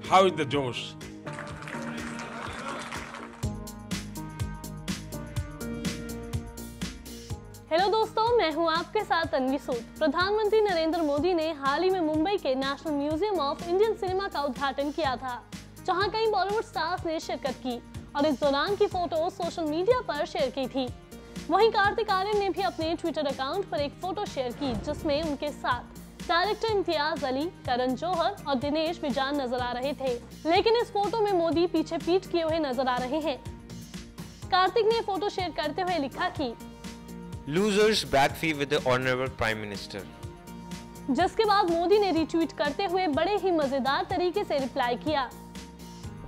How is the Josh? Hello दोस्तों, मैं हूं आपके साथ अन्वी सूद। प्रधानमंत्री नरेंद्र मोदी ने हाल ही में मुंबई के national museum of Indian cinema का उद्घाटन किया था, जहां कई बॉलीवुड स्टार्स ने शिरकत की और इस दौरान की फोटो सोशल मीडिया पर शेयर की थी। वहीं कार्तिक आर्यन ने भी अपने ट्विटर अकाउंट पर एक फोटो शेयर की, जिसमें उनके साथ डायरेक्टर इम्तियाज अली, करण जौहर और दिनेश बिजान नजर आ रहे थे। लेकिन इस फोटो में मोदी पीछे पीठ किए हुए नजर आ रहे हैं। कार्तिक ने फोटो शेयर करते हुए लिखा कि Losers back fee with the honorable prime minister. जिसके बाद मोदी ने रीट्वीट करते हुए बड़े ही मजेदार तरीके से रिप्लाई किया।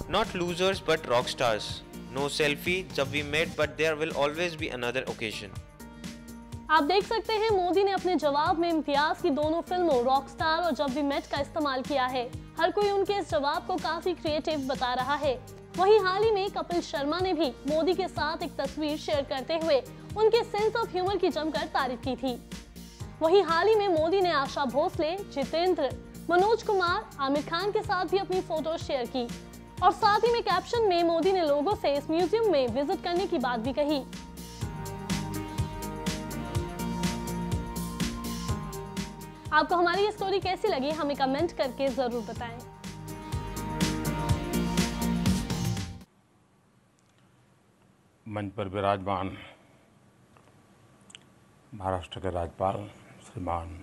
Not losers but rock stars. No selfie जब we met but there will always be another occasion. आप देख सकते हैं मोदी ने अपने जवाब में इम्तियाज की दोनों फिल्मों रॉकस्टार और जब वी मेट का इस्तेमाल किया है। हर कोई उनके इस जवाब को काफी क्रिएटिव बता रहा है। वहीं हाल ही में कपिल शर्मा ने भी मोदी के साथ एक तस्वीर शेयर करते हुए उनके सेंस ऑफ ह्यूमर की जमकर तारीफ की थी। वहीं हाल ही में मोदी ने आशा भोसले, जितेंद्र, मनोज कुमार, आमिर खान के साथ भी अपनी फोटो शेयर की और साथ ही में कैप्शन में मोदी ने लोगों से इस म्यूजियम में विजिट करने की बात भी कही। आपको हमारी ये स्टोरी कैसी लगी, हमें कमेंट करके जरूर बताएं। मंच पर विराजमान महाराष्ट्र के राज्यपाल श्रीमान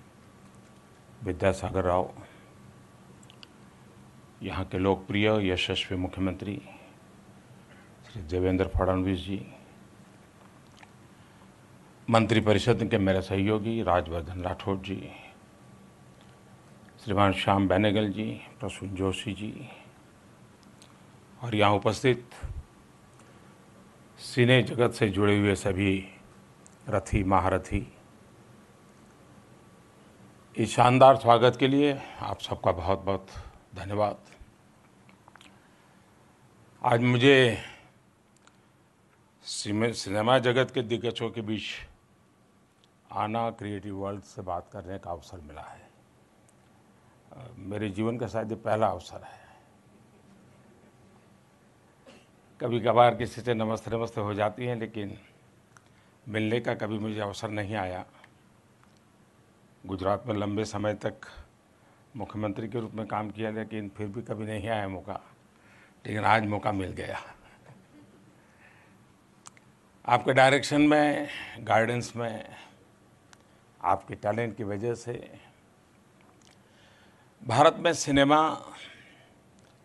विद्यासागर राव, यहाँ के लोकप्रिय यशस्वी मुख्यमंत्री श्री देवेंद्र फडणवीस जी, मंत्रिपरिषद के मेरे सहयोगी राजवर्धन राठौड़ जी, श्रीमान श्याम बेनेगल जी, प्रसून जोशी जी और यहाँ उपस्थित सिने जगत से जुड़े हुए सभी रथी महारथी, इस शानदार स्वागत के लिए आप सबका बहुत बहुत धन्यवाद। आज मुझे सिनेमा जगत के दिग्गजों के बीच आना, क्रिएटिव वर्ल्ड से बात करने का अवसर मिला है। मेरे जीवन का शायद ये पहला अवसर है। कभी कभार किसी से नमस्ते नमस्ते हो जाती हैं, लेकिन मिलने का कभी मुझे अवसर नहीं आया। गुजरात में लंबे समय तक मुख्यमंत्री के रूप में काम किया, लेकिन फिर भी कभी नहीं आया मौका, लेकिन आज मौका मिल गया। आपके डायरेक्शन में, गाइडेंस में, आपके टैलेंट की वजह से भारत में सिनेमा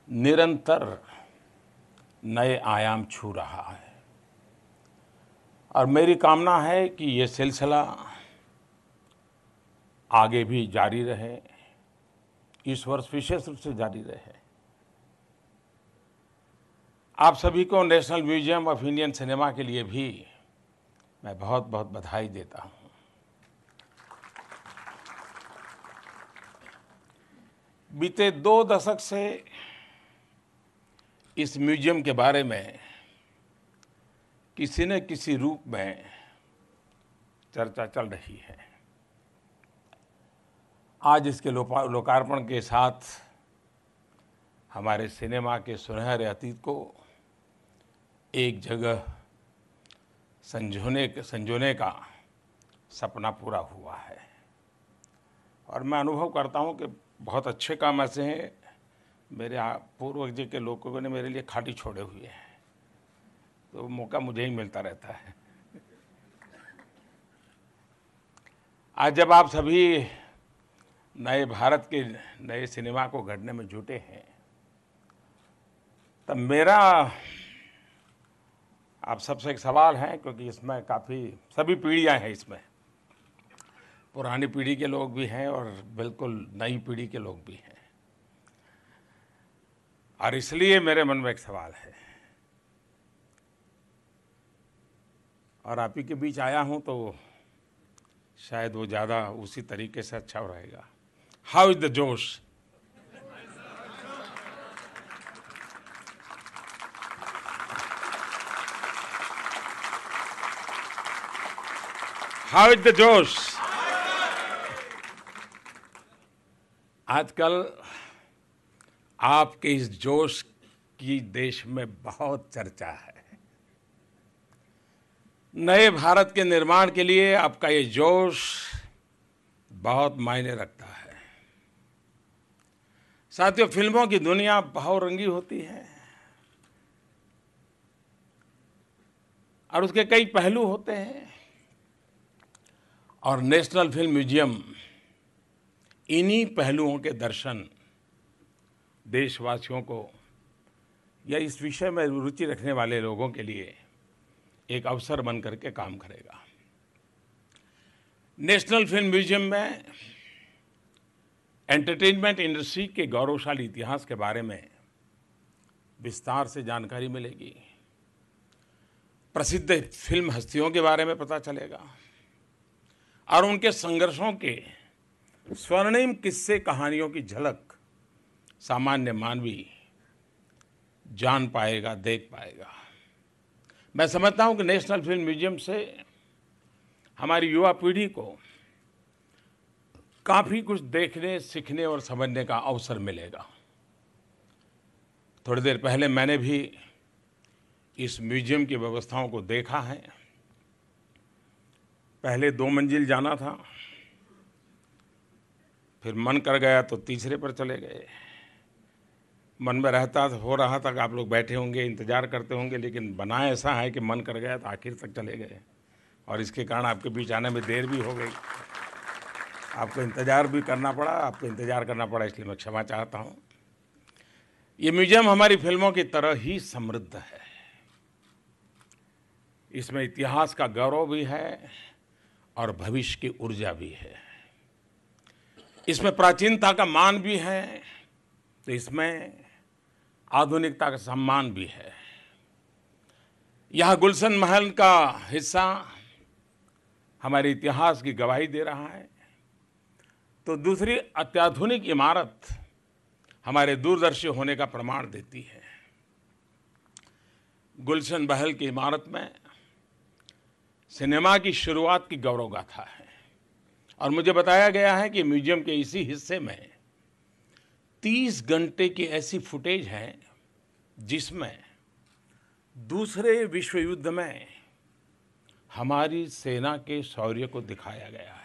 निरंतर नए आयाम छू रहा है और मेरी कामना है कि ये सिलसिला आगे भी जारी रहे, इस वर्ष विशेष रूप से जारी रहे। आप सभी को national museum of Indian cinema के लिए भी मैं बहुत बहुत बधाई देता हूँ। बीते 2 दशक से इस म्यूजियम के बारे में किसी न किसी रूप में चर्चा चल रही है। आज इसके लोकार्पण के साथ हमारे सिनेमा के सुनहरे अतीत को एक जगह संजोने का सपना पूरा हुआ है और मैं अनुभव करता हूं कि बहुत अच्छे काम ऐसे हैं। मेरे पूर्वज जी के लोगों ने मेरे लिए खाटी छोड़े हुए हैं, तो मौका मुझे ही मिलता रहता है। आज जब आप सभी नए भारत के नए सिनेमा को गढ़ने में जुटे हैं, तब मेरा आप सबसे एक सवाल है, क्योंकि इसमें काफ़ी सभी पीढ़ियां हैं। इसमें पुरानी पीढ़ी के लोग भी हैं और बिल्कुल नई पीढ़ी के लोग भी हैं, और इसलिए मेरे मन में एक सवाल है और आप ही के बीच आया हूं तो शायद वो ज़्यादा उसी तरीके से अच्छा रहेगा। हाउ इज द जोश? हाउ इज द जोश? आजकल आपके इस जोश की देश में बहुत चर्चा है। नए भारत के निर्माण के लिए आपका ये जोश बहुत मायने रखता है। साथियों, फिल्मों की दुनिया बहुरंगी होती है और उसके कई पहलू होते हैं, और नेशनल फिल्म म्यूजियम इन्हीं पहलुओं के दर्शन देशवासियों को या इस विषय में रुचि रखने वाले लोगों के लिए एक अवसर बन करके काम करेगा। नेशनल फिल्म म्यूजियम में एंटरटेनमेंट इंडस्ट्री के गौरवशाली इतिहास के बारे में विस्तार से जानकारी मिलेगी। प्रसिद्ध फिल्म हस्तियों के बारे में पता चलेगा और उनके संघर्षों के स्वर्णिम किस्से कहानियों की झलक सामान्य मानवी जान पाएगा, देख पाएगा। मैं समझता हूं कि नेशनल फिल्म म्यूजियम से हमारी युवा पीढ़ी को काफ़ी कुछ देखने, सीखने और समझने का अवसर मिलेगा। थोड़ी देर पहले मैंने भी इस म्यूजियम की व्यवस्थाओं को देखा है। पहले 2 मंजिल जाना था, फिर मन कर गया तो तीसरे पर चले गए। मन में हो रहा था कि आप लोग बैठे होंगे, इंतज़ार करते होंगे, लेकिन बना ऐसा है कि मन कर गया तो आखिर तक चले गए और इसके कारण आपके बीच आने में देर भी हो गई। आपको इंतज़ार करना पड़ा, इसलिए मैं क्षमा चाहता हूँ। ये म्यूजियम हमारी फिल्मों की तरह ही समृद्ध है। इसमें इतिहास का गौरव भी है और भविष्य की ऊर्जा भी है। इसमें प्राचीनता का मान भी है तो इसमें आधुनिकता का सम्मान भी है। यह गुलशन महल का हिस्सा हमारे इतिहास की गवाही दे रहा है, तो दूसरी अत्याधुनिक इमारत हमारे दूरदर्शी होने का प्रमाण देती है। गुलशन महल की इमारत में सिनेमा की शुरुआत की गौरव गाथा है और मुझे बताया गया है कि म्यूजियम के इसी हिस्से में 30 घंटे की ऐसी फुटेज है जिसमें दूसरे विश्व युद्ध में हमारी सेना के शौर्य को दिखाया गया है।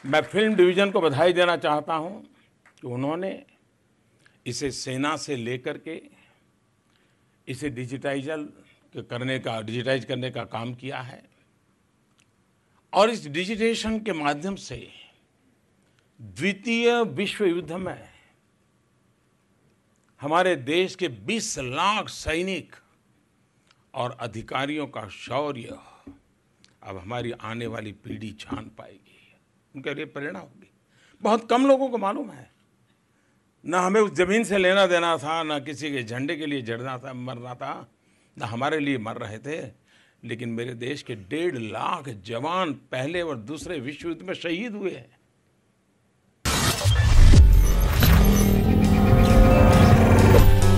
मैं फिल्म डिवीज़न को बधाई देना चाहता हूं कि उन्होंने इसे सेना से लेकर के इसे डिजिटाइज करने का काम किया है और इस डिजिटेशन के माध्यम से द्वितीय विश्व युद्ध में हमारे देश के 20 लाख सैनिक और अधिकारियों का शौर्य अब हमारी आने वाली पीढ़ी जान पाएगी, उनके लिए प्रेरणा होगी। बहुत कम लोगों को मालूम है, ना हमें उस जमीन से लेना देना था, ना किसी के झंडे के लिए मरना था, ना हमारे लिए मर रहे थे, लेकिन मेरे देश के 1.5 लाख जवान पहले और दूसरे विश्व युद्ध में शहीद हुए हैं।